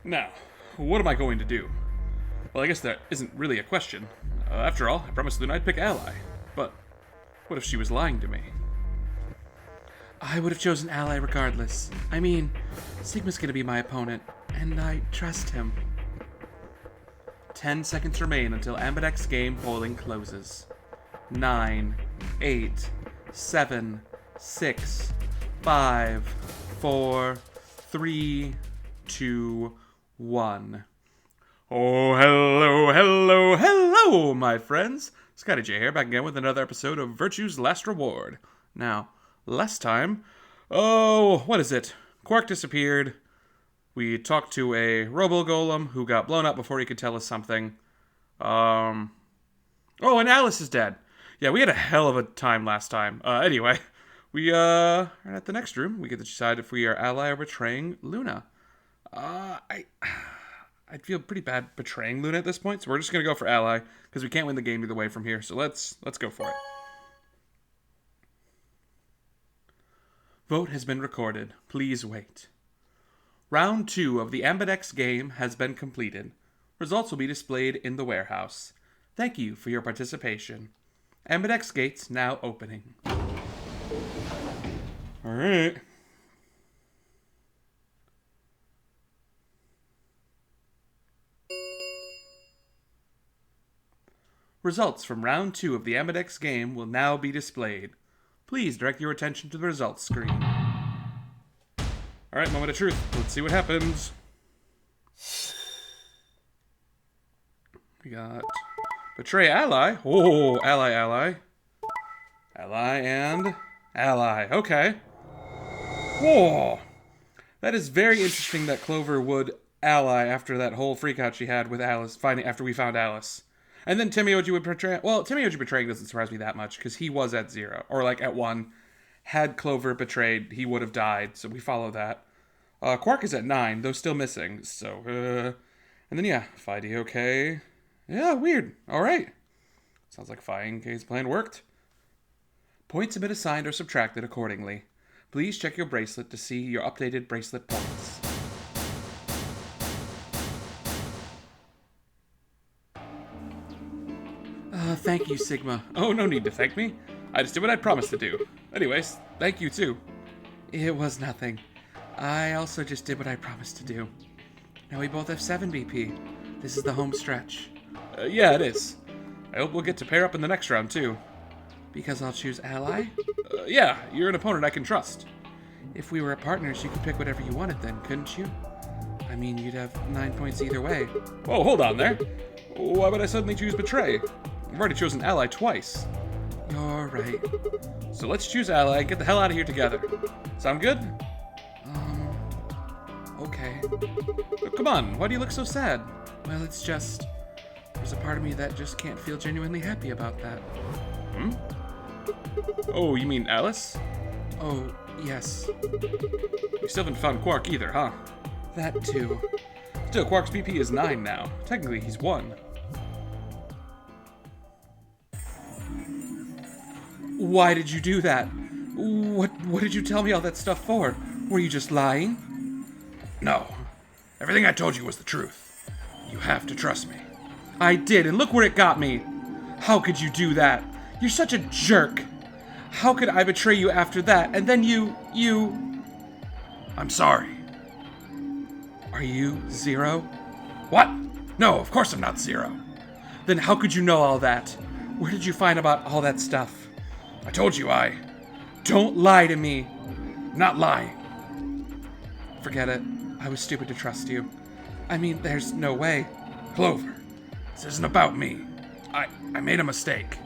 Now, what am I going to do? Well, I guess that isn't really a question. After all, I promised Luna I'd pick Ally. But what if she was lying to me? I would have chosen Ally regardless. I mean, Sigma's gonna be my opponent, and I trust him. 10 seconds remain until Ambidex game polling closes. 9, 8, 7, 6, 5, 4, 3, 2, 1. Oh, hello, my friends. Scotty J here, back again with another episode of Virtue's Last Reward. Now, last time, what is it? Quark disappeared. We talked to a Robo-Golem who got blown up before he could tell us something. And Alice is dead. Yeah, we had a hell of a time last time. Anyway, we are at the next room. We get to decide if we are ally or betraying Luna. I'd feel pretty bad betraying Luna at this point, so we're just gonna go for ally because we can't win the game either way from here. So let's go for it. Vote has been recorded. Please wait. Round 2 of the Ambidex game has been completed. Results will be displayed in the warehouse. Thank you for your participation. Ambidex gates now opening. Alright. Results from round 2 of the Ambidex game will now be displayed. Please direct your attention to the results screen. Alright, moment of truth. Let's see what happens. We got betray ally. Oh, ally. Ally and ally. Okay. Whoa. That is very interesting that Clover would ally after that whole freakout she had with Alice, after we found Alice. And then Timioji would betray. Well, Timioji betraying doesn't surprise me that much because he was at 0 or like at 1. Had Clover betrayed, he would have died. So we follow that. Quark is at 9, though still missing. So, and then yeah, Phi-D okay. Yeah, weird. All right. Sounds like Phi and K's plan worked. Points have been assigned or subtracted accordingly. Please check your bracelet to see your updated bracelet points. Thank you, Sigma. Oh, no need to thank me. I just did what I promised to do. Anyways, thank you too. It was nothing. I also just did what I promised to do. Now we both have 7 BP. This is the home stretch. Yeah, it is. I hope we'll get to pair up in the next round too. Because I'll choose ally? Yeah, you're an opponent I can trust. If we were partners, you could pick whatever you wanted then, couldn't you? I mean, you'd have 9 points either way. Whoa, hold on there. Why would I suddenly choose betray? I've already chosen ally twice. You're right. So let's choose ally and get the hell out of here together. Sound good? Okay. Oh, come on, why do you look so sad? Well, it's just... there's a part of me that just can't feel genuinely happy about that. Oh, you mean Alice? Oh, yes. You still haven't found Quark either, huh? That too. Still, Quark's BP is 9 now. Technically, he's 1. Why did you do that? What did you tell me all that stuff for? Were you just lying? No. Everything I told you was the truth. You have to trust me. I did, and look where it got me. How could you do that? You're such a jerk. How could I betray you after that? And then you... I'm sorry. Are you 0? What? No, of course I'm not 0. Then how could you know all that? Where did you find about all that stuff? I told you I... Don't lie to me. Not lying. Forget it. I was stupid to trust you. I mean, there's no way. Clover, this isn't about me. I made a mistake.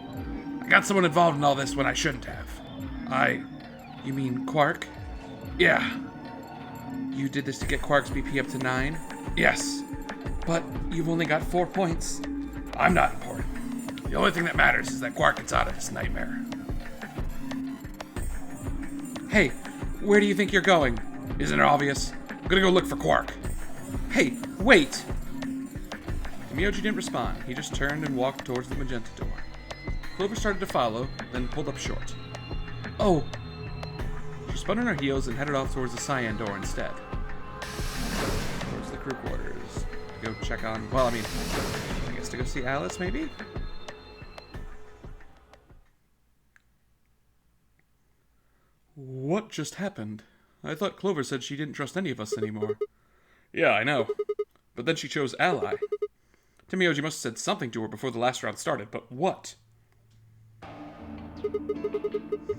I got someone involved in all this when I shouldn't have. You mean Quark? Yeah. You did this to get Quark's BP up to 9? Yes. But you've only got 4 points. I'm not important. The only thing that matters is that Quark gets out of this nightmare. Hey, where do you think you're going? Isn't it obvious? I'm gonna go look for Quark. Hey, wait! Timioji didn't respond. He just turned and walked towards the magenta door. Clover started to follow, then pulled up short. Oh! She spun on her heels and headed off towards the cyan door instead. Towards the crew quarters. Go check on... Well, I mean, I guess to go see Alice, maybe? What just happened? I thought Clover said she didn't trust any of us anymore. Yeah, I know. But then she chose Ally. Timioji must have said something to her before the last round started, but what?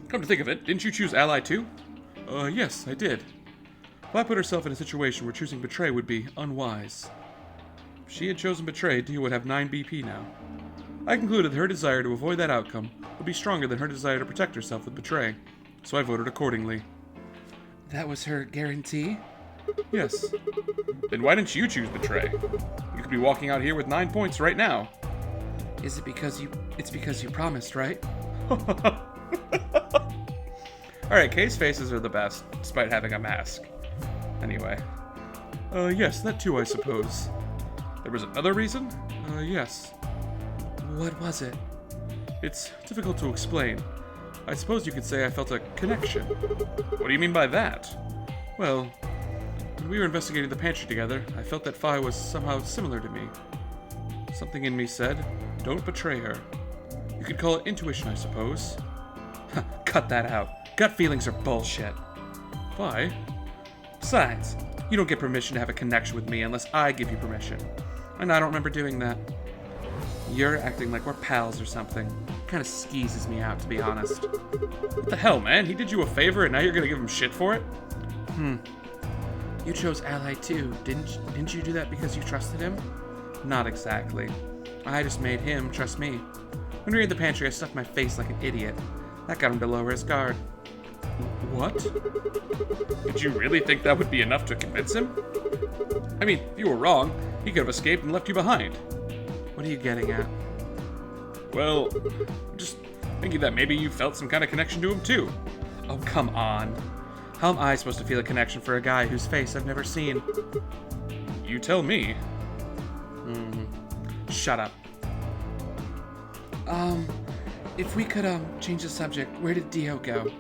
Come to think of it, didn't you choose Ally too? Yes, I did. If I put herself in a situation where choosing Betray would be unwise. If she had chosen Betray, Dio would have 9 BP now. I concluded that her desire to avoid that outcome would be stronger than her desire to protect herself with Betray, so I voted accordingly. That was her guarantee? Yes. Then why didn't you choose Betray? You could be walking out here with 9 points right now. Is it because you... It's because you promised, right? Alright, Kay's faces are the best, despite having a mask. Anyway. Yes, that too, I suppose. There was another reason? Yes. What was it? It's difficult to explain. I suppose you could say I felt a connection. What do you mean by that? Well, when we were investigating the pantry together, I felt that Phi was somehow similar to me. Something in me said, don't betray her. You could call it intuition, I suppose. Cut that out. Gut feelings are bullshit. Why? Besides, you don't get permission to have a connection with me unless I give you permission. And I don't remember doing that. You're acting like we're pals or something. Kind of skeezes me out, to be honest. What the hell, man? He did you a favor and now you're gonna give him shit for it? You chose Ally too, didn't you do that because you trusted him? Not exactly. I just made him trust me. When we were in the pantry, I stuffed my face like an idiot. That got him to lower his guard. What? Did you really think that would be enough to convince him? I mean, you were wrong. He could have escaped and left you behind. What are you getting at? Well, I'm just thinking that maybe you felt some kind of connection to him too. Oh, come on. How am I supposed to feel a connection for a guy whose face I've never seen? You tell me. Shut up. If we could, change the subject, where did Dio go?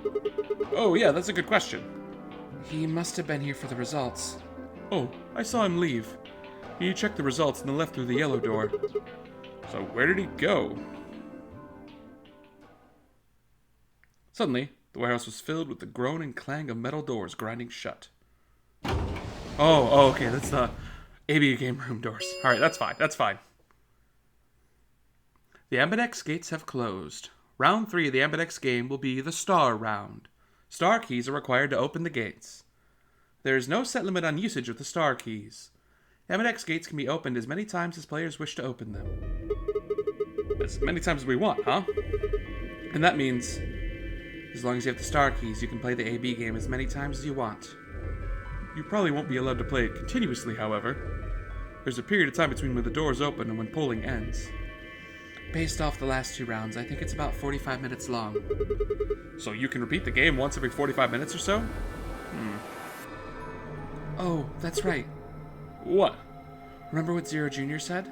Oh, yeah, that's a good question. He must have been here for the results. Oh, I saw him leave. He checked the results and then left through the yellow door. So where did he go? Suddenly, the warehouse was filled with the groan and clang of metal doors grinding shut. Oh, okay, that's the AB game room doors. Alright, that's fine. The Ambidex gates have closed. Round 3 of the Ambidex game will be the Star Round. Star keys are required to open the gates. There is no set limit on usage of the Star keys. Ambidex gates can be opened as many times as players wish to open them. As many times as we want, huh? And that means, as long as you have the Star keys, you can play the AB game as many times as you want. You probably won't be allowed to play it continuously, however. There's a period of time between when the doors open and when polling ends. Based off the last 2 rounds, I think it's about 45 minutes long. So you can repeat the game once every 45 minutes or so? Oh, that's right. What? Remember what Zero Jr. said?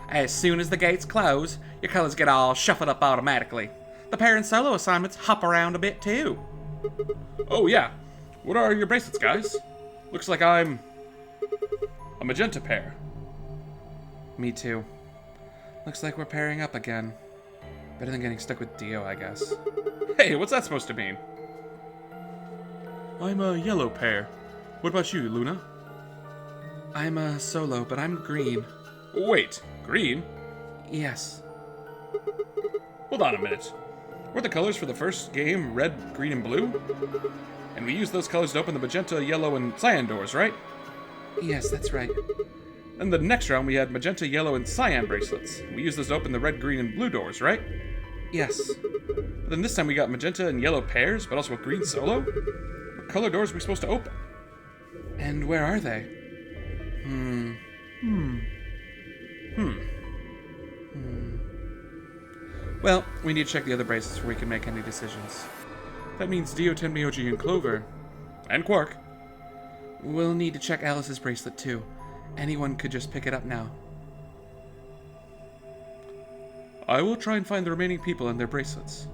As soon as the gates close, your colors get all shuffled up automatically. The pair and solo assignments hop around a bit too. Oh yeah. What are your bracelets, guys? Looks like I'm a magenta pair. Me too. Looks like we're pairing up again. Better than getting stuck with Dio, I guess. Hey, what's that supposed to mean? I'm a yellow pair. What about you, Luna? I'm a solo, but I'm green. Wait, green? Yes. Hold on a minute. Were the colors for the first game red, green, and blue? And we used those colors to open the magenta, yellow, and cyan doors, right? Yes, that's right. Then the next round we had magenta, yellow, and cyan bracelets. We used those to open the red, green, and blue doors, right? Yes. But then this time we got magenta and yellow pairs, but also a green solo? What color doors are we supposed to open? And where are they? Well, we need to check the other bracelets before we can make any decisions. That means Dio, Tenmyoji, and Clover. And Quark. We'll need to check Alice's bracelet, too. Anyone could just pick it up now. I will try and find the remaining people and their bracelets.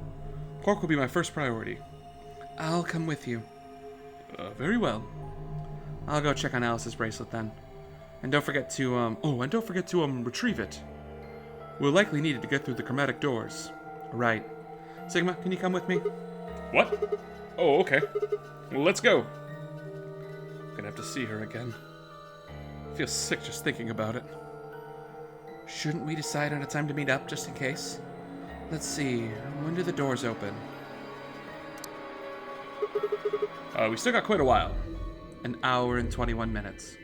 Quark will be my first priority. I'll come with you. Very well. I'll go check on Alice's bracelet then. And don't forget to, retrieve it. We'll likely need it to get through the chromatic doors. Right. Sigma, can you come with me? What? Oh, okay. Well, let's go. Gonna have to see her again. I feel sick just thinking about it. Shouldn't we decide on a time to meet up, just in case? Let's see, when do the doors open? We still got quite a while. An hour and 21 minutes.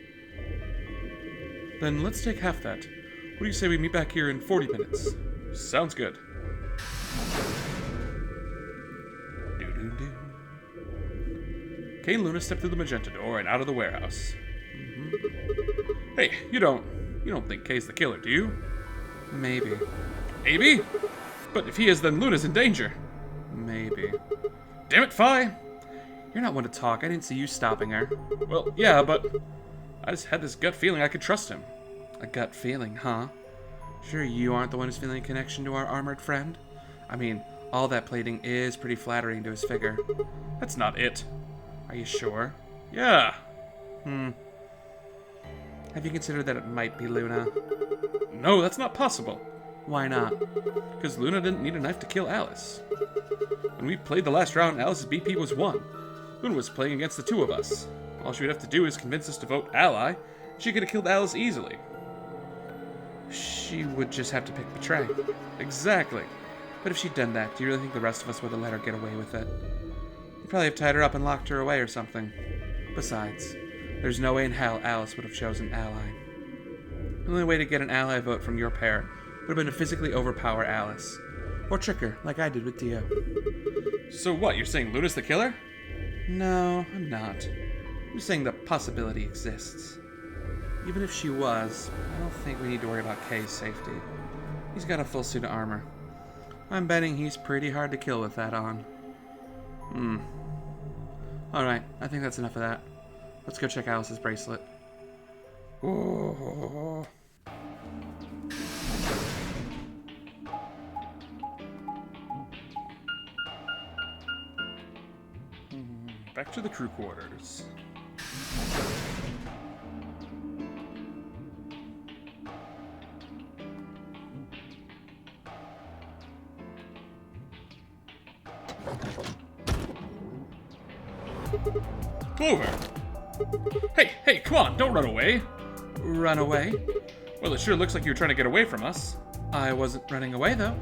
Then let's take half that. What do you say we meet back here in 40 minutes? Sounds good. Doo-doo-doo. Kay and Luna step through the magenta door and out of the warehouse. Hey, you don't think Kay's the killer, do you? Maybe. Maybe? But if he is, then Luna's in danger. Maybe. Damn it, Phi! You're not one to talk. I didn't see you stopping her. Well, yeah, but I just had this gut feeling I could trust him. A gut feeling, huh? Sure you aren't the one who's feeling a connection to our armored friend? I mean, all that plating is pretty flattering to his figure. That's not it. Are you sure? Yeah. Have you considered that it might be Luna? No, that's not possible. Why not? Because Luna didn't need a knife to kill Alice. When we played the last round, Alice's BP was 1. Luna was playing against the two of us. All she would have to do is convince us to vote ally. She could have killed Alice easily. She would just have to pick Betray. Exactly. But if she'd done that, do you really think the rest of us would have let her get away with it? You'd probably have tied her up and locked her away or something. Besides, there's no way in hell Alice would have chosen ally. The only way to get an ally vote from your pair would have been to physically overpower Alice. Or trick her, like I did with Dio. So what, you're saying Luna's the killer? No, I'm not. I'm just saying the possibility exists. Even if she was, I don't think we need to worry about Kay's safety. He's got a full suit of armor. I'm betting he's pretty hard to kill with that on. Alright, I think that's enough of that. Let's go check Alice's bracelet. Oh. Back to the crew quarters. Clover! Hey, come on, don't run away! Run away? Well, it sure looks like you were trying to get away from us. I wasn't running away, though.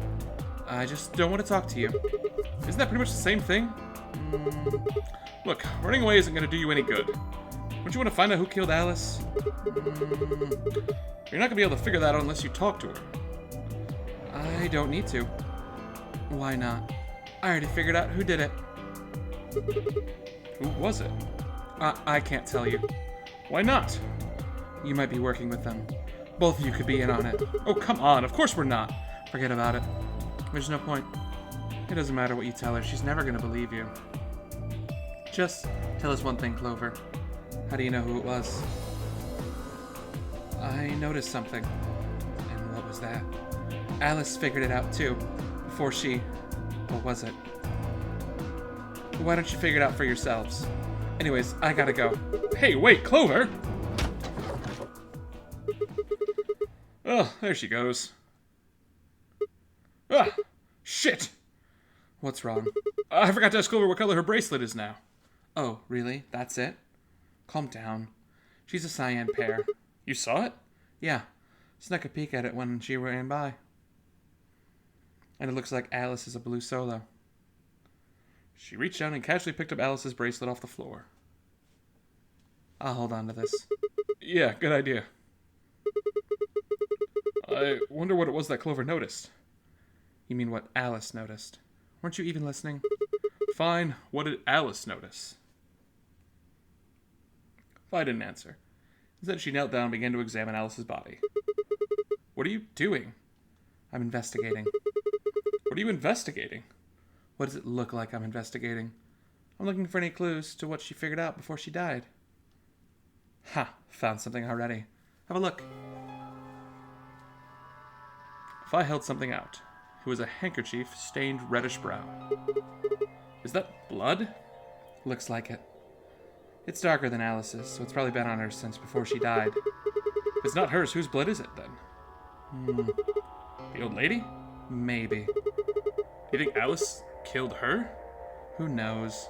I just don't want to talk to you. Isn't that pretty much the same thing? Look, running away isn't going to do you any good. Don't you want to find out who killed Alice? You're not going to be able to figure that out unless you talk to her. I don't need to. Why not? I already figured out who did it. Who was it? I can't tell you. Why not? You might be working with them. Both of you could be in on it. Oh, come on, of course we're not. Forget about it. There's no point. It doesn't matter what you tell her, she's never gonna believe you. Just tell us one thing, Clover. How do you know who it was? I noticed something. And what was that? Alice figured it out too. Before she... What was it? Why don't you figure it out for yourselves? Anyways, I gotta go. Hey, wait, Clover! Oh, there she goes. Ah, shit! What's wrong? I forgot to ask Clover what color her bracelet is now. Oh, really? That's it? Calm down. She's a cyan pair. You saw it? Yeah. Snuck a peek at it when she ran by. And it looks like Alice is a blue solo. She reached down and casually picked up Alice's bracelet off the floor. I'll hold on to this. Yeah, good idea. I wonder what it was that Clover noticed. You mean what Alice noticed? Weren't you even listening? Fine, what did Alice notice? Phi didn't answer. Instead, she knelt down and began to examine Alice's body. What are you doing? I'm investigating. What are you investigating? What does it look like I'm investigating? I'm looking for any clues to what she figured out before she died. Ha! Found something already. Have a look. Phi held something out. It was a handkerchief stained reddish brown. Is that blood? Looks like it. It's darker than Alice's, so it's probably been on her since before she died. If it's not hers, whose blood is it then? The old lady? Maybe. Do you think Alice killed her? Who knows?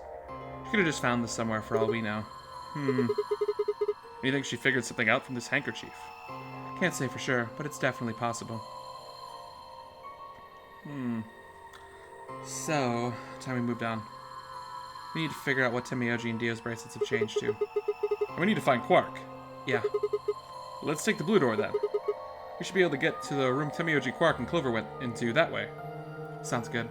She could have just found this somewhere for all we know. You think she figured something out from this handkerchief? Can't say for sure, but it's definitely possible. So, time we moved on. We need to figure out what Temioji and Dio's bracelets have changed to. And we need to find Quark. Yeah. Let's take the blue door then. We should be able to get to the room Temioji, Quark, and Clover went into that way. Sounds good.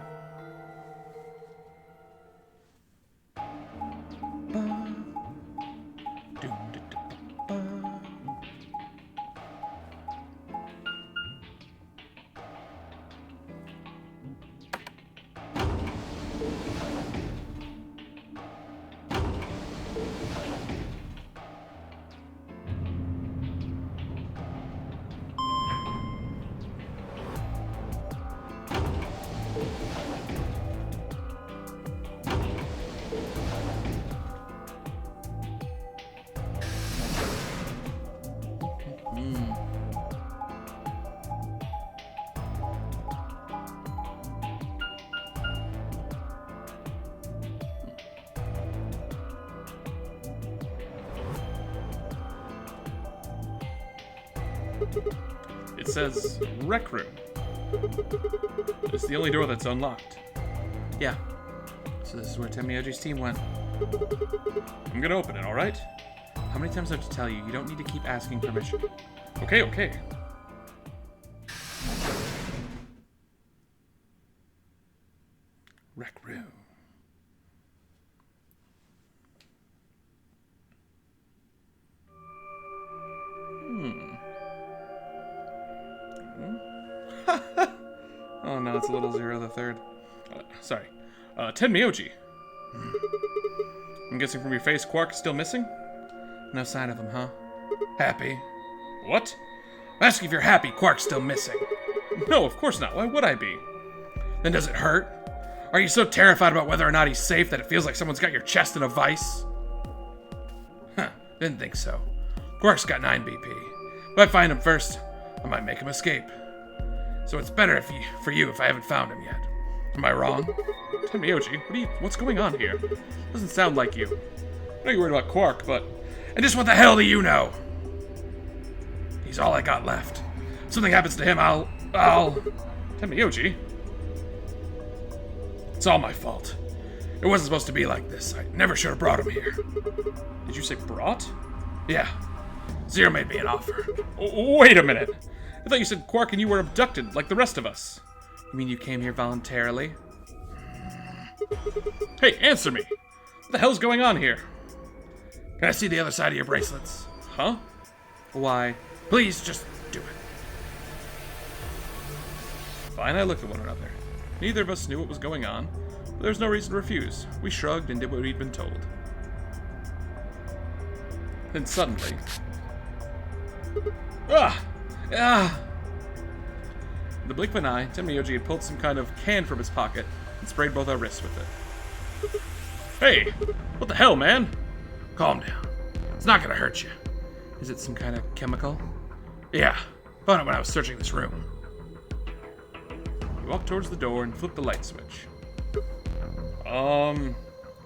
It says Rec Room. It's the only door that's unlocked. Yeah. So this is where Temioji's team went. I'm gonna open it, alright? How many times do I have to tell you? You don't need to keep asking permission. Okay. Rec Room. Oh no, it's a little Zero the Third. Sorry. Tenmyoji. I'm guessing from your face, Quark is still missing? No sign of him, huh? Happy. What? I'm asking if you're happy Quark's still missing. No, of course not. Why would I be? Then does it hurt? Are you so terrified about whether or not he's safe that it feels like someone's got your chest in a vice? Huh, didn't think so. Quark's got 9 BP. If I find him first, I might make him escape. So it's better for you if I haven't found him yet. Am I wrong? Tenmyoji, what's going on here? Doesn't sound like you. I know you're worried about Quark, but... And just what the hell do you know? He's all I got left. If something happens to him, I'll... Tenmyoji? It's all my fault. It wasn't supposed to be like this. I never should have brought him here. Did you say brought? Yeah. Zero made me an offer. Wait a minute. I thought you said Quark and you were abducted, like the rest of us. You mean you came here voluntarily? Hey, answer me! What the hell's going on here? Can I see the other side of your bracelets? Huh? Why? Please, just do it. Fine, I looked at one another. Neither of us knew what was going on, but there was no reason to refuse. We shrugged and did what we'd been told. Then suddenly... In the blink of an eye, Tenmyoji had pulled some kind of can from his pocket and sprayed both our wrists with it. Hey! What the hell, man? Calm down. It's not gonna hurt you. Is it some kind of chemical? Yeah. Found it when I was searching this room. He walked towards the door and flipped the light switch.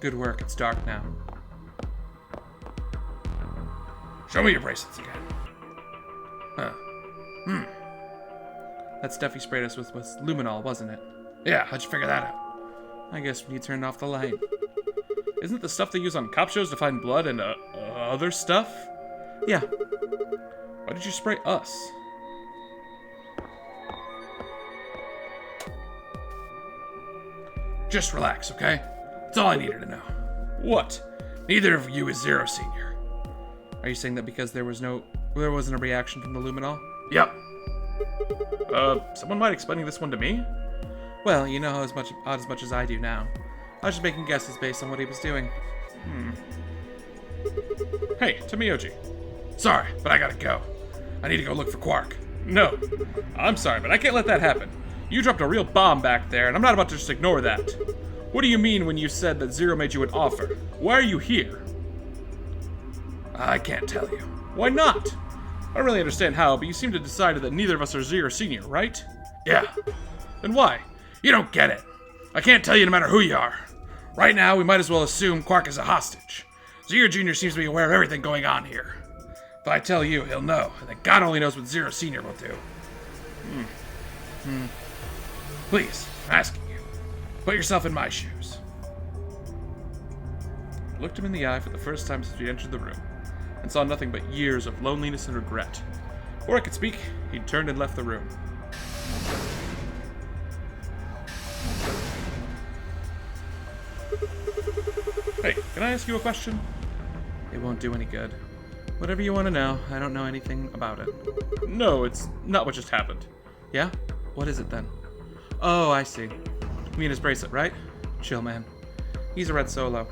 Good work. It's dark now. Show me your bracelets again. Huh. That stuff you sprayed us with was luminol, wasn't it? Yeah, how'd you figure that out? I guess when you turned off the light. Isn't it the stuff they use on cop shows to find blood and other stuff? Yeah. Why did you spray us? Just relax, okay? That's all I needed to know. What? Neither of you is Zero Senior. Are you saying that because there wasn't a reaction from the luminol? Yep. Someone mind explaining this one to me? Well, you know as much as I do now. I was just making guesses based on what he was doing. Hey, Tenmyoji. Sorry, but I gotta go. I need to go look for Quark. No. I'm sorry, but I can't let that happen. You dropped a real bomb back there, and I'm not about to just ignore that. What do you mean when you said that Zero made you an offer? Why are you here? I can't tell you. Why not? I don't really understand how, but you seem to have decided that neither of us are Zero Senior, right? Yeah, Then why? you don't get it. I can't tell you no matter who you are. Right now, we might as well assume Quark is a hostage. Zero Jr. seems to be aware of everything going on here. If I tell you, he'll know, and then God only knows what Zero Senior will do. Please, I'm asking you. Put yourself in my shoes. I looked him in the eye for the first time since we entered the room, and saw nothing but years of loneliness and regret. Before I could speak, he turned and left the room. Hey, can I ask you a question? It won't do any good. Whatever you want to know, I don't know anything about it. No, it's not what just happened. Yeah? What is it then? Oh, I see. You mean his bracelet, right? Chill, man. He's a red solo.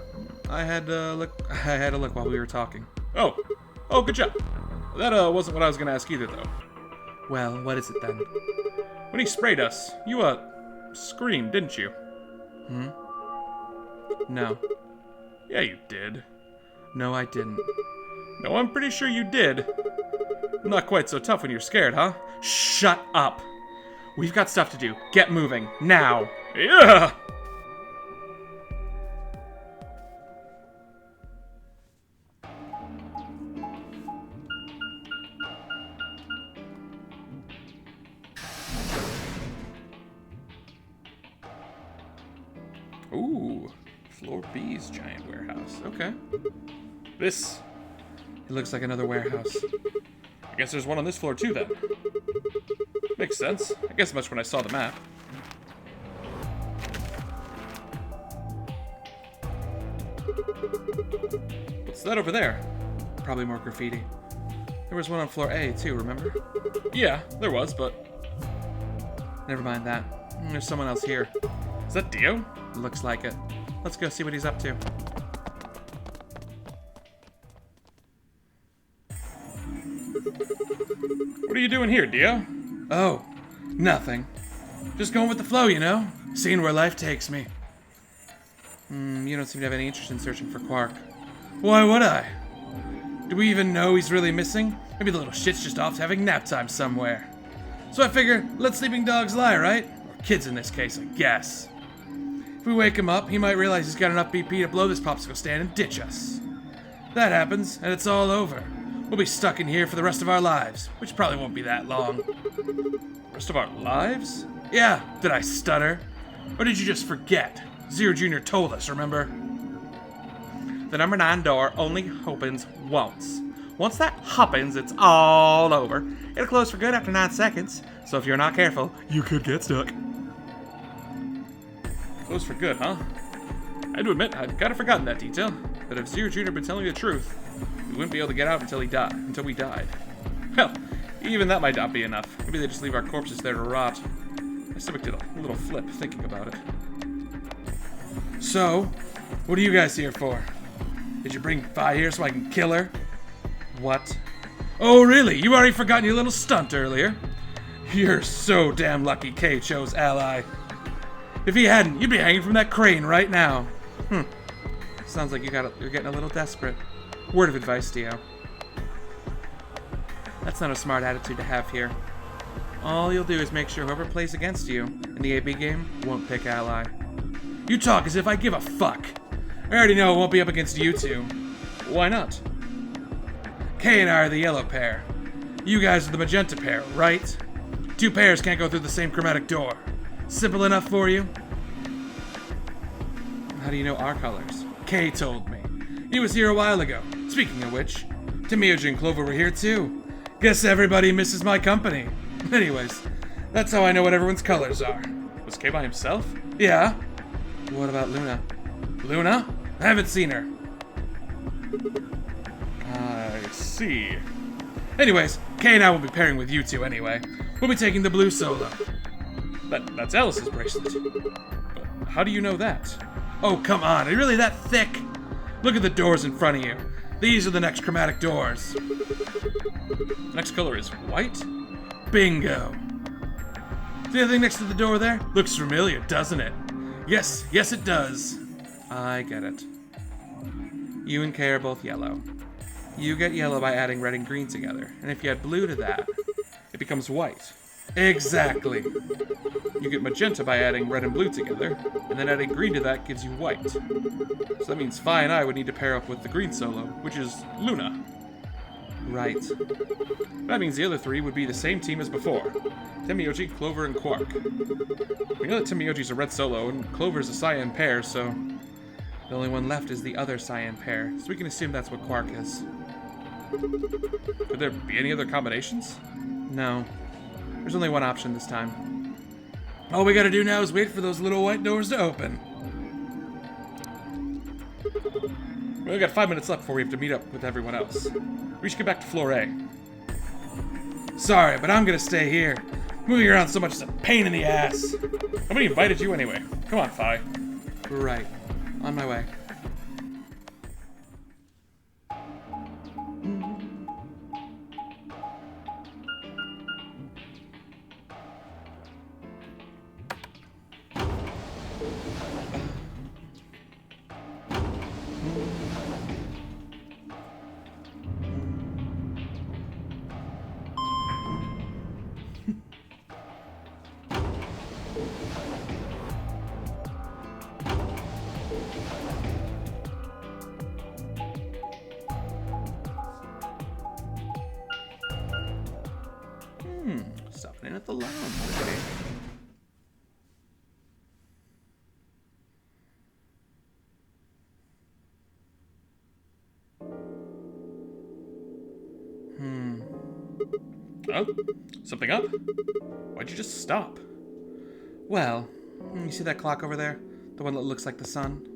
I had a look while we were talking. Oh, good job. That wasn't what I was gonna ask either, though. Well, what is it then? When he sprayed us, you, screamed, didn't you? No. Yeah, you did. No, I didn't. No, I'm pretty sure you did. Not quite so tough when you're scared, huh? Shut up! We've got stuff to do. Get moving. Now! Yeah! Ooh, Floor B's giant warehouse. Okay. This, It looks like another warehouse. I guess there's one on this floor too then. Makes sense. I guess much when I saw the map. What's that over there? Probably more graffiti. There was one on floor A, too, remember? Yeah, there was, but Never mind that. There's someone else here. is that Dio? Looks like it. Let's go see what he's up to. What are you doing here, Dio? Oh, nothing. Just going with the flow, you know? Seeing where life takes me. You don't seem to have any interest in searching for Quark. Why would I? Do we even know he's really missing? Maybe the little shit's just off having nap time somewhere. So I figure, let sleeping dogs lie, right? Or kids in this case, I guess. If we wake him up, he might realize he's got enough BP to blow this popsicle stand and ditch us. That happens, and it's all over. We'll be stuck in here for the rest of our lives, which probably won't be that long. Rest of our lives? Yeah, did I stutter? Or did you just forget? Zero Jr. told us, remember? The number 9 door only opens once. Once that happens, it's all over. It'll close for good after 9 seconds, so if you're not careful, you could get stuck. Close for good, huh? I had to admit, I'd kind of forgotten that detail. But if Zero Jr. had been telling me the truth, we wouldn't be able to get out until we died. Hell, even that might not be enough. Maybe they just leave our corpses there to rot. My stomach did a little flip thinking about it. So, what are you guys here for? Did you bring Fi here so I can kill her? What? Oh, really? You already forgotten your little stunt earlier? You're so damn lucky Kay chose Ally. If he hadn't, you'd be hanging from that crane right now. Sounds like you're getting a little desperate. Word of advice, Dio. That's not a smart attitude to have here. All you'll do is make sure whoever plays against you in the AB game won't pick Ally. You talk as if I give a fuck. I already know it won't be up against you two. Why not? Kay and I are the yellow pair. You guys are the magenta pair, right? Two pairs can't go through the same chromatic door. Simple enough for you? How do you know our colors? Kay told me. He was here a while ago. Speaking of which, Temioja and Clover were here too. Guess everybody misses my company. Anyways, that's how I know what everyone's colors are. Was Kay by himself? Yeah? What about Luna? Luna? I haven't seen her. I see. Anyways, Kay and I will be pairing with you two anyway. We'll be taking the blue solo. That's Alice's bracelet. But how do you know that? Oh, come on. Are you really that thick? Look at the doors in front of you. These are the next chromatic doors. The next color is white? Bingo. See the thing next to the door there? Looks familiar, doesn't it? Yes, it does. I get it. You and Kay are both yellow. You get yellow by adding red and green together, and if you add blue to that, it becomes white. Exactly. You get magenta by adding red and blue together, and then adding green to that gives you white. So that means Fi and I would need to pair up with the green solo, which is Luna. Right. That means the other three would be the same team as before. Temioji, Clover, and Quark. We know that Temioji's a red solo, and Clover's a cyan pair, so the only one left is the other cyan pair, so we can assume that's what Quark is. Could there be any other combinations? No. There's only one option this time. All we gotta do now is wait for those little white doors to open. We only got 5 minutes left before we have to meet up with everyone else. We should get back to floor A. Sorry, but I'm gonna stay here. Moving around so much is a pain in the ass. Nobody invited you anyway. Come on, Fi. Right. On my way. Stopping in at the lounge today. Oh? Something up? Why'd you just stop? Well, you see that clock over there? The one that looks like the sun?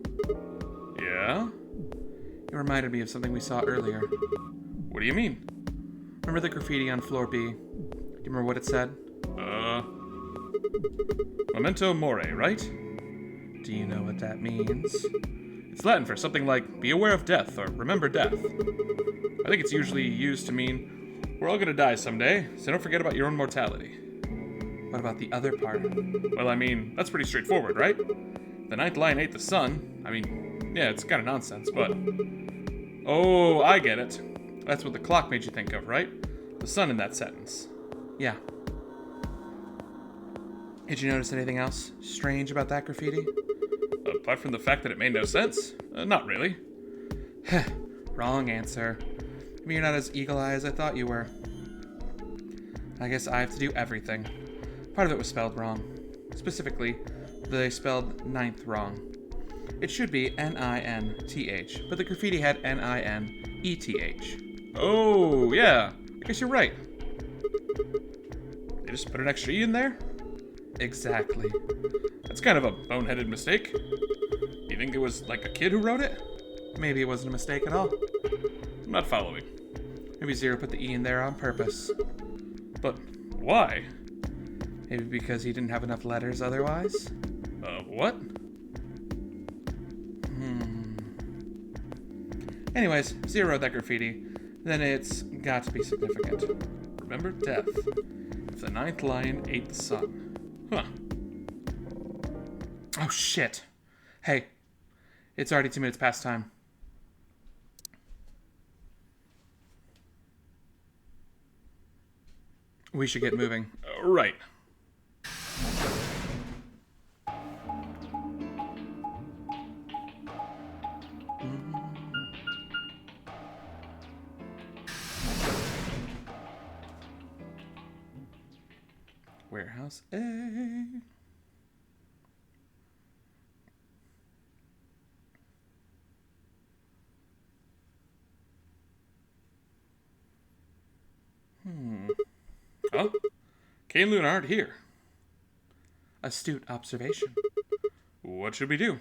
Yeah? It reminded me of something we saw earlier. What do you mean? Remember the graffiti on floor B? Do you remember what it said? Memento Mori, right? Do you know what that means? It's Latin for something like, be aware of death, or remember death. I think it's usually used to mean, we're all gonna die someday, so don't forget about your own mortality. What about the other part? Well, I mean, that's pretty straightforward, right? The ninth lion ate the sun. I mean, yeah, it's kind of nonsense, but... Oh, I get it. That's what the clock made you think of, right? The sun in that sentence. Yeah. Did you notice anything else strange about that graffiti? Apart from the fact that it made no sense? Not really. Wrong answer. Maybe you're not as eagle-eyed as I thought you were. I guess I have to do everything. Part of it was spelled wrong. Specifically, they spelled ninth wrong. It should be N-I-N-T-H, but the graffiti had N-I-N-E-T-H. Oh, yeah. I guess you're right. They just put an extra E in there? Exactly. That's kind of a boneheaded mistake. You think it was like a kid who wrote it? Maybe it wasn't a mistake at all. I'm not following. Maybe Zero put the E in there on purpose. But why? Maybe because he didn't have enough letters otherwise? What? Anyways, Zero wrote that graffiti. Then it's got to be significant. Remember death. If the ninth lion ate the sun. Huh. Oh, shit. Hey, it's already 2 minutes past time. We should get moving. Right. Warehouse A. Oh? Kay and Luna aren't here. Astute observation. What should we do?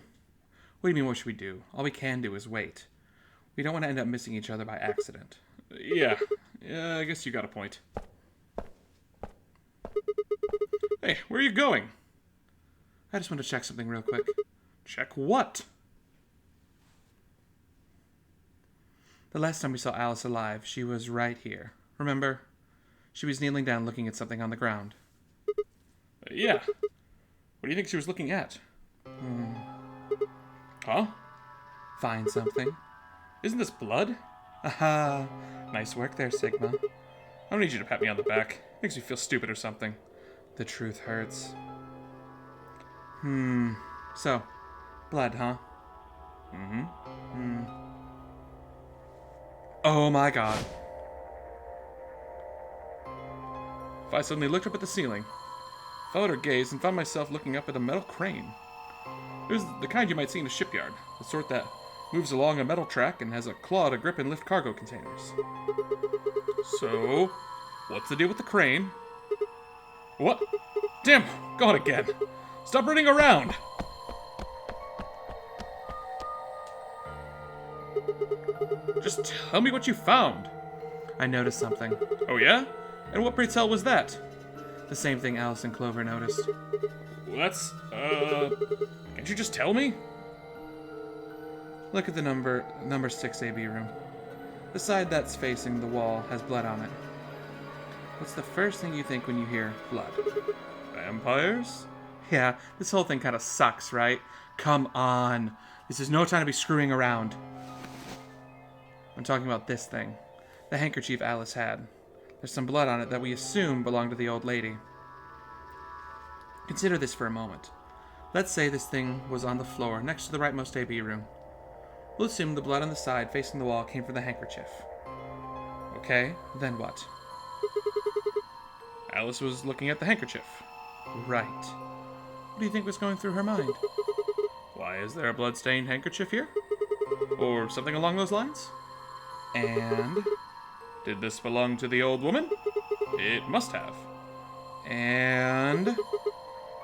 What do you mean, what should we do? All we can do is wait. We don't want to end up missing each other by accident. Yeah, I guess you got a point. Hey, where are you going? I just want to check something real quick. Check what? The last time we saw Alice alive, she was right here. Remember? She was kneeling down looking at something on the ground. Yeah. What do you think she was looking at? Huh? Find something. Isn't this blood? Aha. Nice work there, Sigma. I don't need you to pat me on the back. Makes me feel stupid or something. The truth hurts. So, blood, huh? Oh my god. I suddenly looked up at the ceiling, followed her gaze, and found myself looking up at a metal crane. It was the kind you might see in a shipyard, the sort that moves along a metal track and has a claw to grip and lift cargo containers. So, what's the deal with the crane? What? Damn, gone again. Stop running around! Just tell me what you found. I noticed something. Oh yeah? And what, pray tell, was that? The same thing Alice and Clover noticed. Well, that's, can't you just tell me? Look at the number 6 AB room. The side that's facing the wall has blood on it. What's the first thing you think when you hear blood? Vampires? Yeah, this whole thing kind of sucks, right? Come on. This is no time to be screwing around. I'm talking about this thing. The handkerchief Alice had. There's some blood on it that we assume belonged to the old lady. Consider this for a moment. Let's say this thing was on the floor next to the rightmost AB room. We'll assume the blood on the side facing the wall came from the handkerchief. Okay, then what? Alice was looking at the handkerchief. Right. What do you think was going through her mind? Why is there a blood-stained handkerchief here? Or something along those lines? And... Did this belong to the old woman? It must have. And...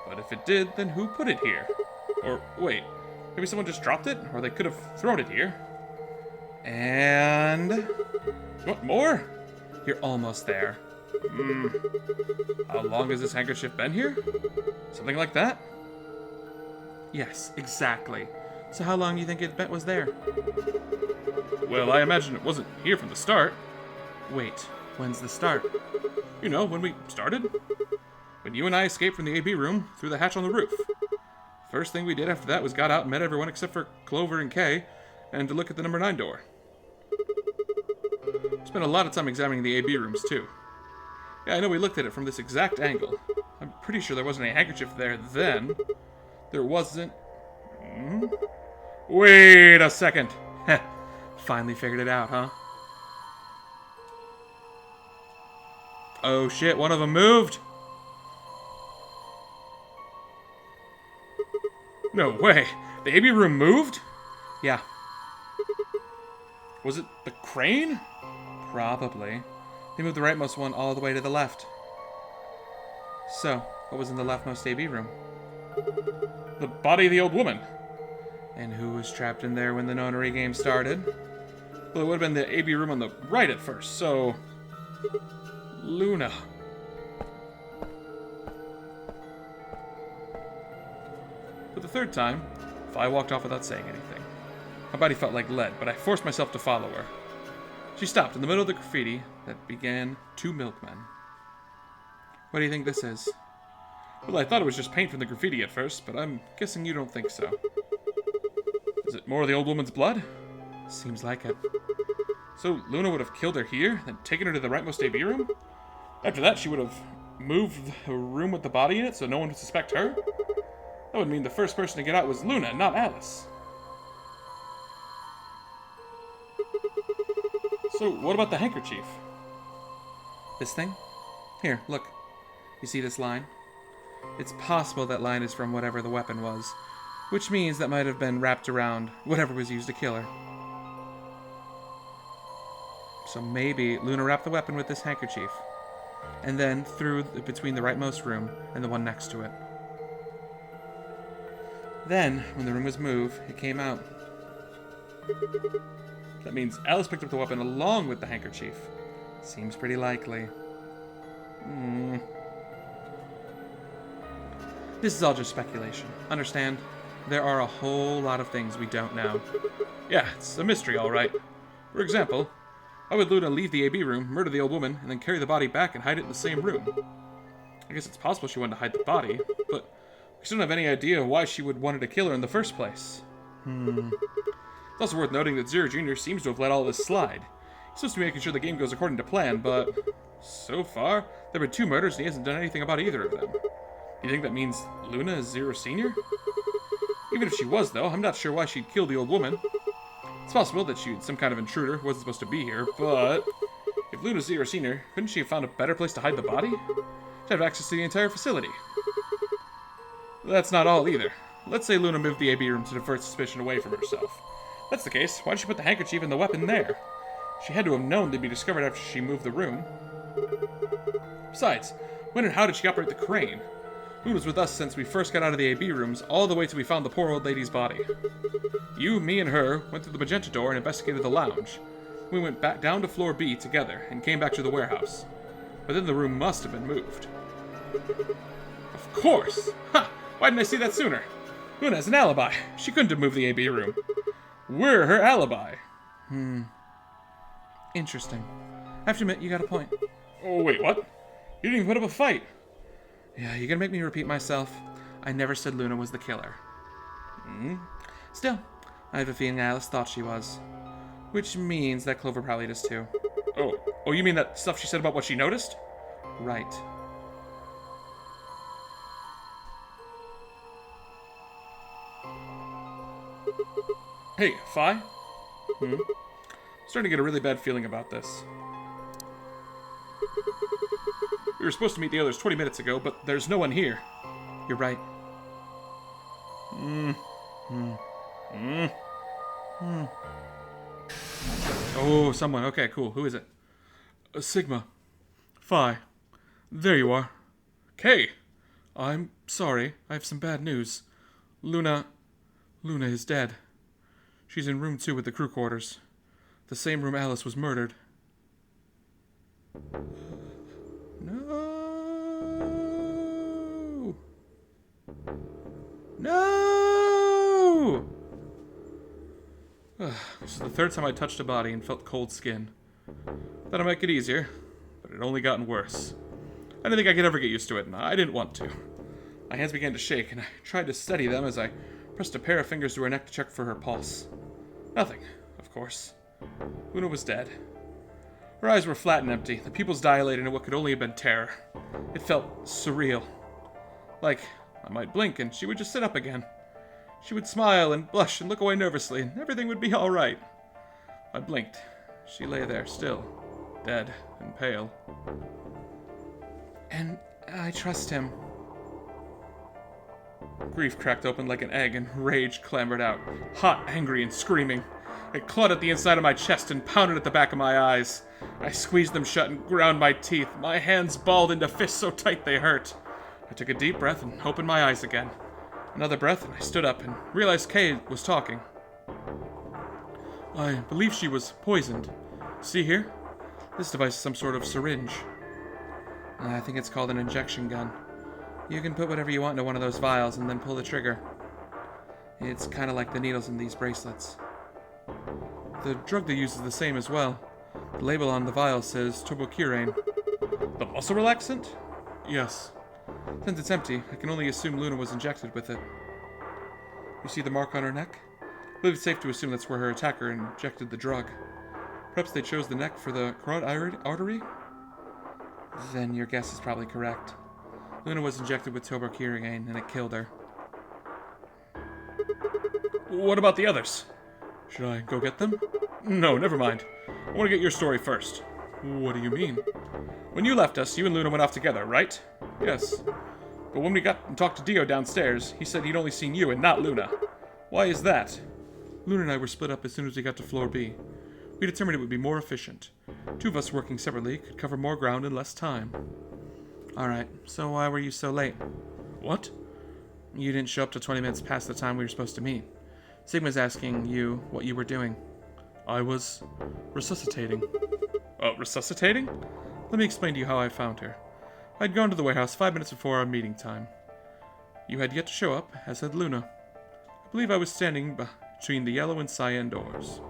But if it did, then who put it here? Or, wait, maybe someone just dropped it? Or they could have thrown it here. And... What, more? You're almost there. How long has this handkerchief been here? Something like that? Yes, exactly. So how long do you think it was there? Well, I imagine it wasn't here from the start. Wait, when's the start? You know, when we started. When you and I escaped from the AB room through the hatch on the roof. First thing we did after that was got out and met everyone except for Clover and Kay, and to look at the number 9 door. Spent a lot of time examining the AB rooms, too. Yeah, I know we looked at it from this exact angle. I'm pretty sure there wasn't a handkerchief there then. There wasn't... Wait a second. Heh, finally figured it out, huh? Oh shit, one of them moved! No way. The AB room moved? Yeah, Was it the crane? probably. They moved the rightmost one all the way to the left. So, what was in the leftmost AB room? The body of the old woman. And who was trapped in there when the nonary game started? Well, it would have been the AB room on the right at first, so... Luna. For the third time, Vi walked off without saying anything. My body felt like lead, but I forced myself to follow her. She stopped in the middle of the graffiti that began 2 milkmen. What do you think this is? Well, I thought it was just paint from the graffiti at first, but I'm guessing you don't think so. Is it more of the old woman's blood? Seems like it. So Luna would have killed her here, then taken her to the rightmost AB room? After that, she would have moved the room with the body in it so no one would suspect her? That would mean the first person to get out was Luna, not Alice. So what about the handkerchief? This thing? Here, look. You see this line? It's possible that line is from whatever the weapon was, which means that might have been wrapped around whatever was used to kill her. So maybe Luna wrapped the weapon with this handkerchief, and then threw between the rightmost room and the one next to it. Then, when the room was moved, it came out. That means Alice picked up the weapon along with the handkerchief. Seems pretty likely. This is all just speculation. Understand? There are a whole lot of things we don't know. Yeah, it's a mystery, all right. For example, why would Luna leave the AB room, murder the old woman, and then carry the body back and hide it in the same room? I guess it's possible she wanted to hide the body, but we still don't have any idea why she would wanted to kill her in the first place. It's also worth noting that Zero Jr. seems to have let all this slide. supposed to be making sure the game goes according to plan, but so far, there have been 2 murders and he hasn't done anything about either of them. You think that means Luna is Zero Senior? Even if she was, though, I'm not sure why she'd kill the old woman. It's possible that she's some kind of intruder who wasn't supposed to be here, but if Luna's Zero Senior, couldn't she have found a better place to hide the body? She'd have access to the entire facility. That's not all either. Let's say Luna moved the AB room to divert suspicion away from herself. If that's the case, why did she put the handkerchief and the weapon there? She had to have known they'd be discovered after she moved the room. Besides, when and how did she operate the crane? Luna was with us since we first got out of the AB rooms, all the way till we found the poor old lady's body. You, me, and her went through the magenta door and investigated the lounge. We went back down to floor B together and came back to the warehouse. But then the room must have been moved. Of course! Ha! Why didn't I see that sooner? Luna has an alibi. She couldn't have moved the AB room. We're her alibi. Interesting. I have to admit, you got a point. Oh, wait, what? You didn't even put up a fight. Yeah, you're gonna make me repeat myself. I never said Luna was the killer. Still, I have a feeling Alice thought she was. Which means that Clover probably does too. Oh, you mean that stuff she said about what she noticed? Right. Hey, Fi? Starting to get a really bad feeling about this. We were supposed to meet the others 20 minutes ago, but there's no one here. You're right. Oh, someone. Okay, cool. Who is it? Sigma. Phi. There you are. Kay. I'm sorry. I have some bad news. Luna is dead. She's in room 2 with the crew quarters. The same room Alice was murdered. No! This is the 3rd time I touched a body and felt cold skin. Thought it might get easier, but it only gotten worse. I didn't think I could ever get used to it, and I didn't want to. My hands began to shake, and I tried to steady them as I pressed a pair of fingers to her neck to check for her pulse. Nothing, of course. Luna was dead. Her eyes were flat and empty, the pupils dilated in what could only have been terror. It felt surreal. Like I might blink and she would just sit up again. She would smile and blush and look away nervously, and everything would be all right. I blinked. She lay there still, dead and pale. And I trust him. Grief cracked open like an egg and rage clambered out, hot, angry, and screaming. It clawed at the inside of my chest and pounded at the back of my eyes. I squeezed them shut and ground my teeth. My hands balled into fists so tight they hurt. I took a deep breath and opened my eyes again. Another breath and I stood up and realized Kay was talking. I believe she was poisoned. See here? This device is some sort of syringe. I think it's called an injection gun. You can put whatever you want into one of those vials and then pull the trigger. It's kind of like the needles in these bracelets. The drug they use is the same as well. The label on the vial says turbocurane. The muscle relaxant? Yes. Since it's empty, I can only assume Luna was injected with it. You see the mark on her neck? I believe it's safe to assume that's where her attacker injected the drug. Perhaps they chose the neck for the carotid artery? Then your guess is probably correct. Luna was injected with turbocurane and it killed her. What about the others? Should I go get them? No, never mind. I want to get your story first. What do you mean? When you left us, you and Luna went off together, right? Yes. But when we got and talked to Dio downstairs, he said he'd only seen you and not Luna. Why is that? Luna and I were split up as soon as we got to floor B. We determined it would be more efficient. 2 of us working separately could cover more ground in less time. Alright, so why were you so late? What? You didn't show up till 20 minutes past the time we were supposed to meet. Sigma's asking you what you were doing. I was resuscitating. Resuscitating? Let me explain to you how I found her. I'd gone to the warehouse 5 minutes before our meeting time. You had yet to show up, as had Luna. I believe I was standing between the yellow and cyan doors.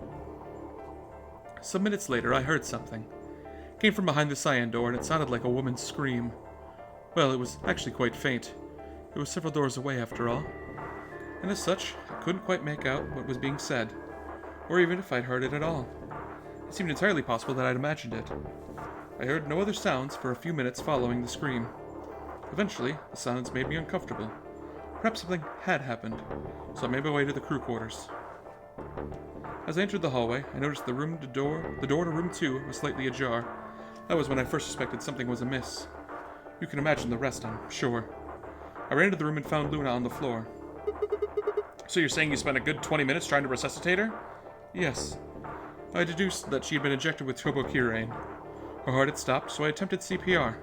Some minutes later, I heard something. It came from behind the cyan door, and it sounded like a woman's scream. Well, it was actually quite faint. It was several doors away, after all. And as such, I couldn't quite make out what was being said, or even if I'd heard it at all. It seemed entirely possible that I'd imagined it. I heard no other sounds for a few minutes following the scream. Eventually, the silence made me uncomfortable. Perhaps something had happened, so I made my way to the crew quarters. As I entered the hallway, I noticed the door to room 2 was slightly ajar. That was when I first suspected something was amiss. You can imagine the rest, I'm sure. I ran into the room and found Luna on the floor. So you're saying you spent a good 20 minutes trying to resuscitate her? Yes. I deduced that she had been injected with Tobokirain. Her heart had stopped, so I attempted CPR.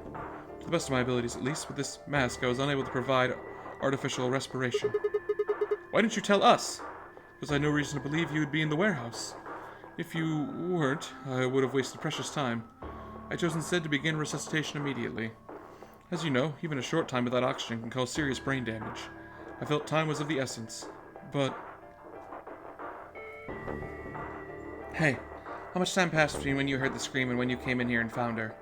To the best of my abilities, at least, with this mask, I was unable to provide artificial respiration. Why didn't you tell us? Because I had no reason to believe you would be in the warehouse. If you weren't, I would have wasted precious time. I chose instead to begin resuscitation immediately. As you know, even a short time without oxygen can cause serious brain damage. I felt time was of the essence, but... Hey, how much time passed between when you heard the scream and when you came in here and found her?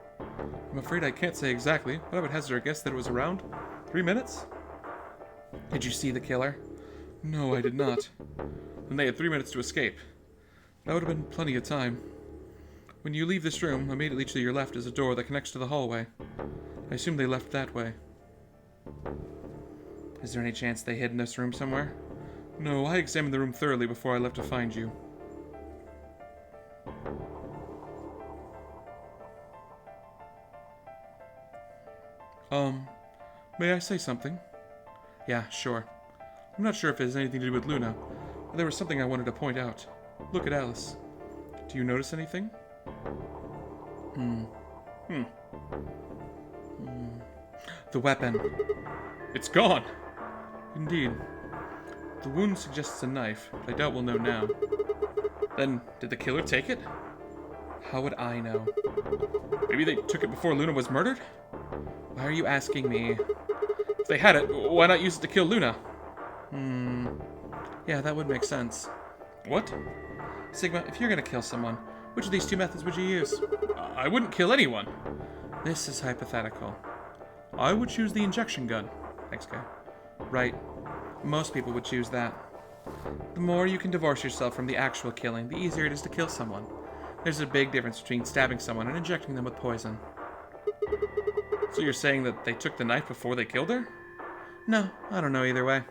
I'm afraid I can't say exactly, but I would hazard a guess that it was around 3 minutes? Did you see the killer? No, I did not. Then they had 3 minutes to escape. That would have been plenty of time. When you leave this room, immediately to your left is a door that connects to the hallway. I assume they left that way. Is there any chance they hid in this room somewhere? No, I examined the room thoroughly before I left to find you. May I say something? Yeah, sure. I'm not sure if it has anything to do with Luna, but there was something I wanted to point out. Look at Alice. Do you notice anything? The weapon. It's gone. Indeed. The wound suggests a knife, but I doubt we'll know now. Then, did the killer take it? How would I know? Maybe they took it before Luna was murdered? Why are you asking me? If they had it, why not use it to kill Luna? Yeah, that would make sense. What? Sigma, if you're gonna kill someone, which of these two methods would you use? I wouldn't kill anyone. This is hypothetical. I would choose the injection gun. Thanks, guy. Right. Most people would choose that. The more you can divorce yourself from the actual killing, the easier it is to kill someone. There's a big difference between stabbing someone and injecting them with poison. So you're saying that they took the knife before they killed her? No, I don't know either way.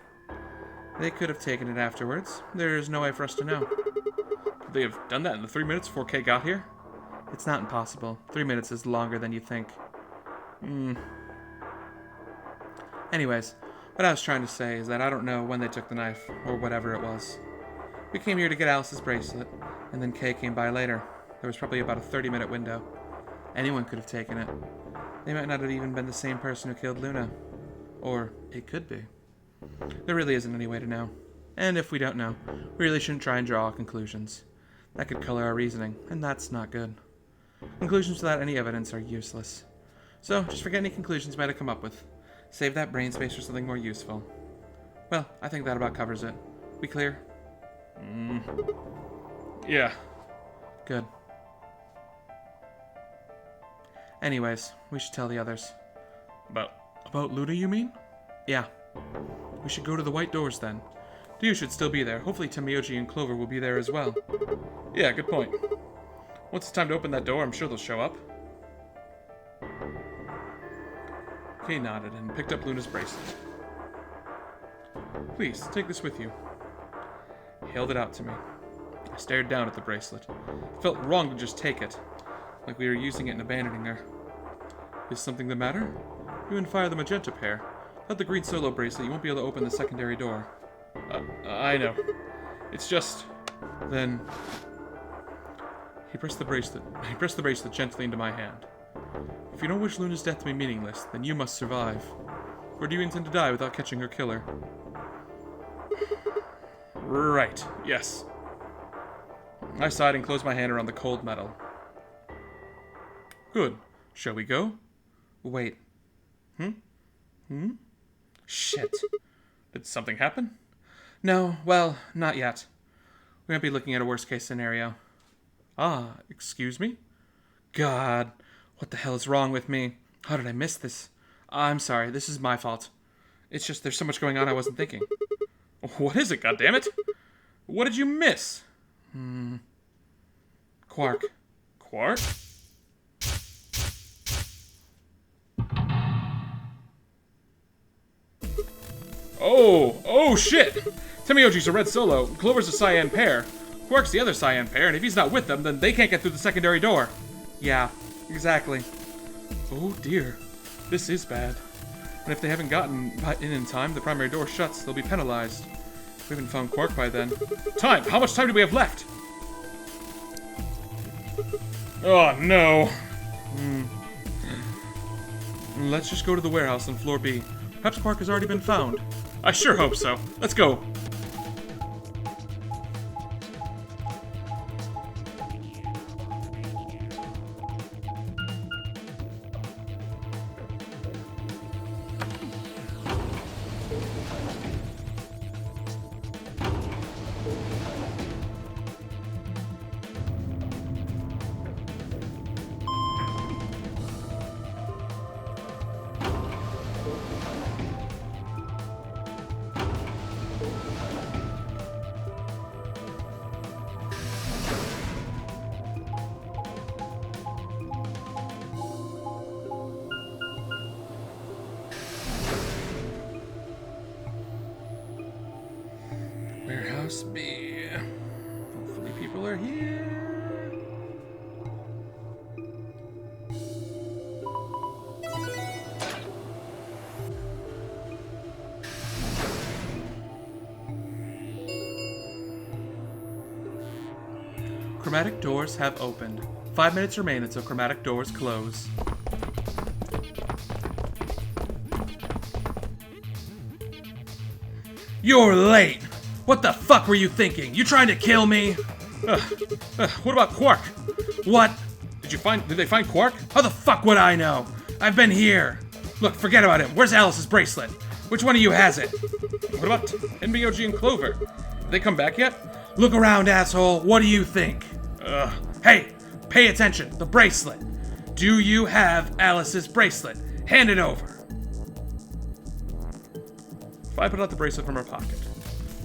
They could have taken it afterwards. There's no way for us to know. Could they have done that in the 3 minutes before Kay got here? It's not impossible. 3 minutes is longer than you think. Anyways, what I was trying to say is that I don't know when they took the knife, or whatever it was. We came here to get Alice's bracelet, and then Kay came by later. There was probably about a 30-minute window. Anyone could have taken it. They might not have even been the same person who killed Luna. Or it could be. There really isn't any way to know. And if we don't know, we really shouldn't try and draw conclusions. That could color our reasoning, and that's not good. Conclusions without any evidence are useless. So, just forget any conclusions you might have come up with. Save that brain space for something more useful. Well, I think that about covers it. We clear? Yeah. Good. Anyways, we should tell the others. About Luna, you mean? Yeah. We should go to the white doors then. Ryu should still be there. Hopefully Tamayoji and Clover will be there as well. Yeah, good point. Once it's time to open that door, I'm sure they'll show up. Kay nodded and picked up Luna's bracelet. Please, take this with you. He held it out to me. I stared down at the bracelet. It felt wrong to just take it, like we were using it and abandoning her. Is something the matter? You and fire the magenta pair. Without the green solo bracelet, you won't be able to open the secondary door. I know. It's just... Then... He pressed the bracelet gently into my hand. If you don't wish Luna's death to be meaningless, then you must survive. Or do you intend to die without catching her killer? Right, yes. I sighed and closed my hand around the cold metal. Good. Shall we go? Wait. Shit. Did something happen? No, well, not yet. We might be looking at a worst-case scenario. Ah, excuse me? God, what the hell is wrong with me? How did I miss this? I'm sorry, this is my fault. It's just there's so much going on I wasn't thinking. What is it, goddammit? What did you miss? Quark. Quark? Oh shit! Temioji's a red solo, Clover's a cyan pair, Quark's the other cyan pair, and if he's not with them, then they can't get through the secondary door. Yeah, exactly. Oh dear, this is bad. And if they haven't gotten in time, the primary door shuts, they'll be penalized. We haven't found Quark by then. Time! How much time do we have left? Oh no. Let's just go to the warehouse on floor B. Perhaps Quark has already been found. I sure hope so. Let's go. Warehouse B. Hopefully people are here. Chromatic doors have opened. 5 minutes remain until chromatic doors close. You're late! What the fuck were you thinking? You trying to kill me? What about Quark? What? Did they find Quark? How the fuck would I know? I've been here. Look, forget about him. Where's Alice's bracelet? Which one of you has it? What about NBOG and Clover? Did they come back yet? Look around, asshole. What do you think? Hey, pay attention. The bracelet. Do you have Alice's bracelet? Hand it over. I put out the bracelet from her pocket.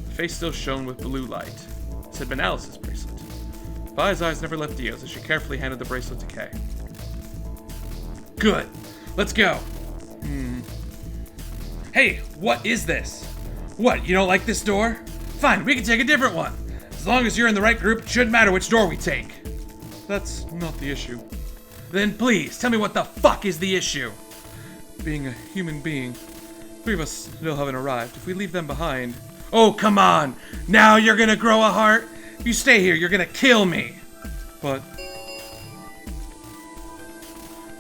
The face still shone with blue light. This had been Alice's bracelet. Vi's eyes never left Dio's as she carefully handed the bracelet to Kay. Good. Let's go. Hey, what is this? What, you don't like this door? Fine, we can take a different one. As long as you're in the right group, it shouldn't matter which door we take. That's not the issue. Then please, tell me what the fuck is the issue? Being a human being, 3 of us still haven't arrived. If we leave them behind... Oh, come on! Now you're gonna grow a heart? If you stay here, you're gonna kill me! But...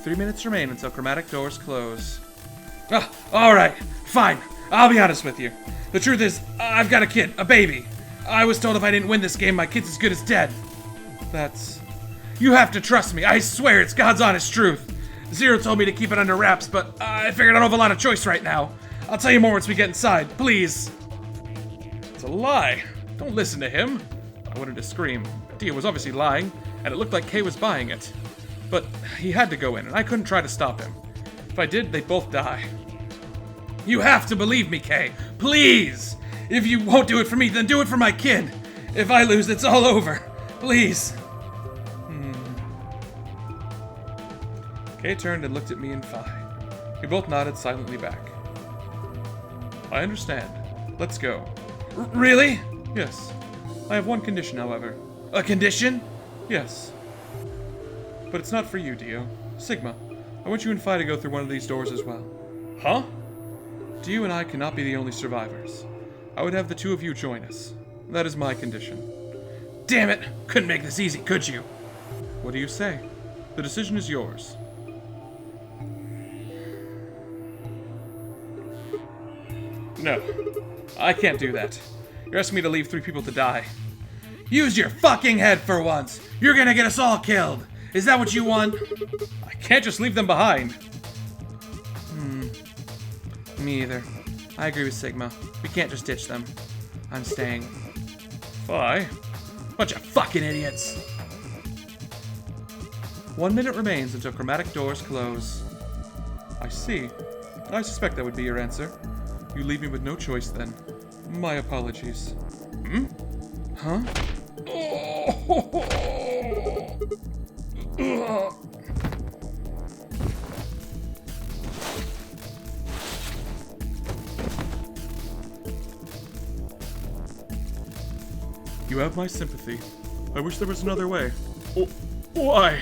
3 minutes remain until chromatic doors close. Alright, fine. I'll be honest with you. The truth is, I've got a kid, a baby. I was told if I didn't win this game, my kid's as good as dead. That's... You have to trust me. I swear it's God's honest truth. Zero told me to keep it under wraps, but I figured I don't have a lot of choice right now. I'll tell you more once we get inside, please. It's a lie. Don't listen to him. I wanted to scream. Dia was obviously lying, and it looked like Kay was buying it. But he had to go in, and I couldn't try to stop him. If I did, they'd both die. You have to believe me, Kay. Please! If you won't do it for me, then do it for my kid. If I lose, it's all over. Please. Kay turned and looked at me and Phi. We both nodded silently back. I understand. Let's go. Really? Yes. I have one condition, however. A condition? Yes. But it's not for you, Dio. Sigma, I want you and Phi to go through one of these doors as well. Huh? Dio and I cannot be the only survivors. I would have the 2 of you join us. That is my condition. Damn it! Couldn't make this easy, could you? What do you say? The decision is yours. No. I can't do that. You're asking me to leave 3 people to die. Use your fucking head for once! You're gonna get us all killed! Is that what you want? I can't just leave them behind. Me either. I agree with Sigma. We can't just ditch them. I'm staying. Phi? Bunch of fucking idiots! 1 minute remains until chromatic doors close. I see. I suspect that would be your answer. You leave me with no choice then. My apologies. Huh? Ugh. You have my sympathy. I wish there was another way. Oh, why?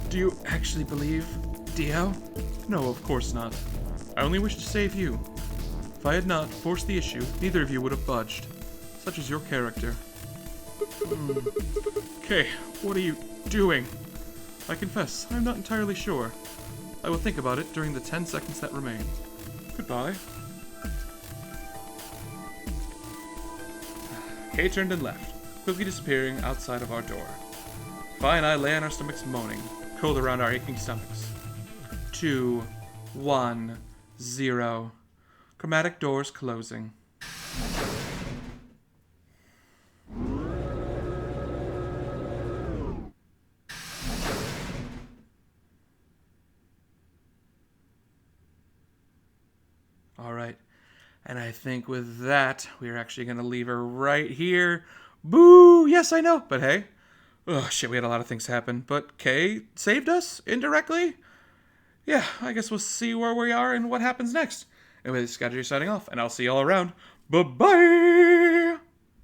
Do you actually believe Dio? No, of course not. I only wish to save you. If I had not forced the issue, neither of you would have budged. Such is your character. Okay, what are you doing? I confess, I'm not entirely sure. I will think about it during the 10 seconds that remain. Goodbye. Kay turned and left, quickly disappearing outside of our door. Fi and I lay on our stomachs moaning, curled around our aching stomachs. 2, 1, 0. Chromatic doors closing. Alright, and I think with that, we're actually going to leave her right here. Boo! Yes, I know, but hey. Oh, shit, we had a lot of things happen, but Kay saved us, indirectly? Yeah, I guess we'll see where we are and what happens next. Anyway, this is Scotty signing off, and I'll see y'all around. Bye-bye!